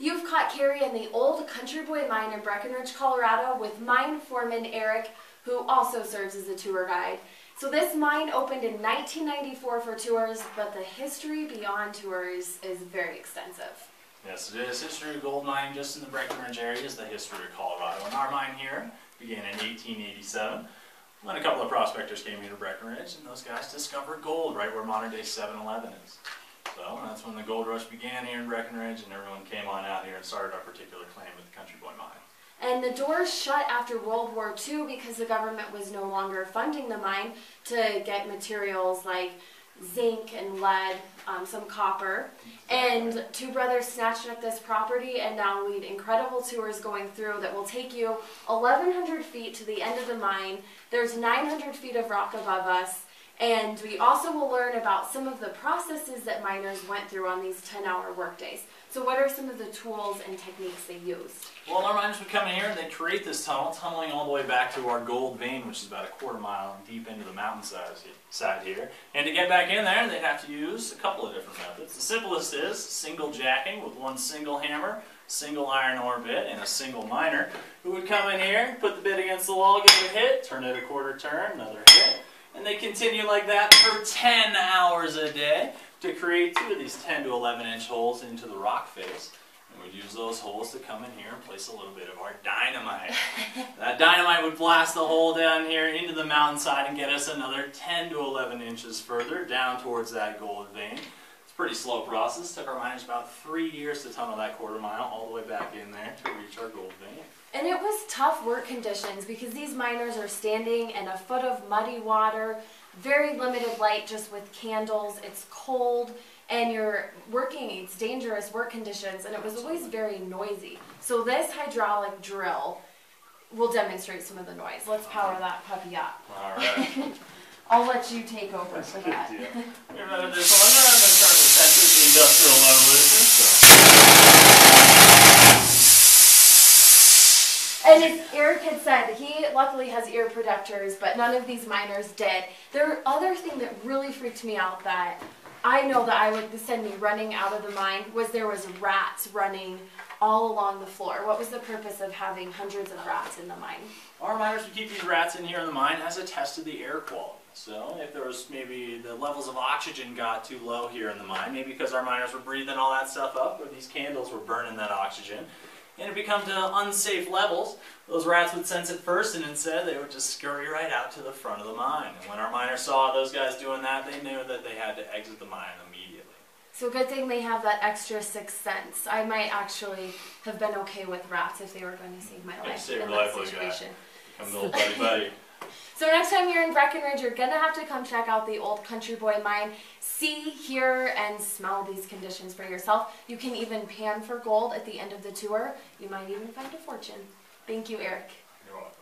You've caught Carri in the old Country Boy mine in Breckenridge, Colorado with mine foreman Eric, who also serves as a tour guide. So this mine opened in 1994 for tours, but the history beyond tours is very extensive. Yes, it is. History of gold mining just in the Breckenridge area is the history of Colorado. And our mine here began in 1887. When a couple of prospectors came here to Breckenridge, and those guys discovered gold right where modern-day 7-Eleven is. So that's when the gold rush began here in Breckenridge, and everyone came on out here and started our particular claim with the Country Boy mine. And the doors shut after World War II because the government was no longer funding the mine to get materials like zinc and lead, some copper. And two brothers snatched up this property and now lead incredible tours going through that will take you 1,100 feet to the end of the mine. There's 900 feet of rock above us. And we also will learn about some of the processes that miners went through on these 10-hour workdays. So what are some of the tools and techniques they used? Well, our miners would come in here and they'd create this tunnel, tunneling all the way back to our gold vein, which is about a quarter mile deep into the mountainside here. And to get back in there, they'd have to use a couple of different methods. The simplest is single jacking with one single hammer, single iron ore bit, and a single miner who would come in here, put the bit against the wall, give it a hit, turn it a quarter turn, another hit. And they continue like that for 10 hours a day to create two of these 10 to 11-inch holes into the rock face. And we'd use those holes to come in here and place a little bit of our dynamite. That dynamite would blast the hole down here into the mountainside and get us another 10 to 11 inches further down towards that gold vein. It's a pretty slow process. It took our miners about 3 years to tunnel that quarter mile all the way back in there to reach our gold vein. And it was tough work conditions because these miners are standing in a foot of muddy water, very limited light just with candles, it's cold, and you're working, it's dangerous work conditions, and it was always very noisy. So this hydraulic drill will demonstrate some of the noise. Let's power that puppy up. All right. I'll let you take over for that. This one, I'm going to turn the sensor to industrial revolution. So. And as Eric had said, he luckily has ear protectors, but none of these miners did. The other thing that really freaked me out that I know that I would send me running out of the mine was there was rats running all along the floor. What was the purpose of having hundreds of rats in the mine? Our miners would keep these rats in here in the mine as a test of the air quality. So if there was maybe the levels of oxygen got too low here in the mine, maybe because our miners were breathing all that stuff up, or these candles were burning that oxygen, and it became to unsafe levels, those rats would sense it first, and instead they would just scurry right out to the front of the mine. And when our miners saw those guys doing that, they knew that they had to exit the mine immediately. So good thing they have that extra sixth sense. I might actually have been okay with rats if they were going to save my life in that situation. Become the old buddy-buddy. So next time you're in Breckenridge, you're going to have to come check out the old Country Boy mine. See, hear, and smell these conditions for yourself. You can even pan for gold at the end of the tour. You might even find a fortune. Thank you, Eric. You're welcome.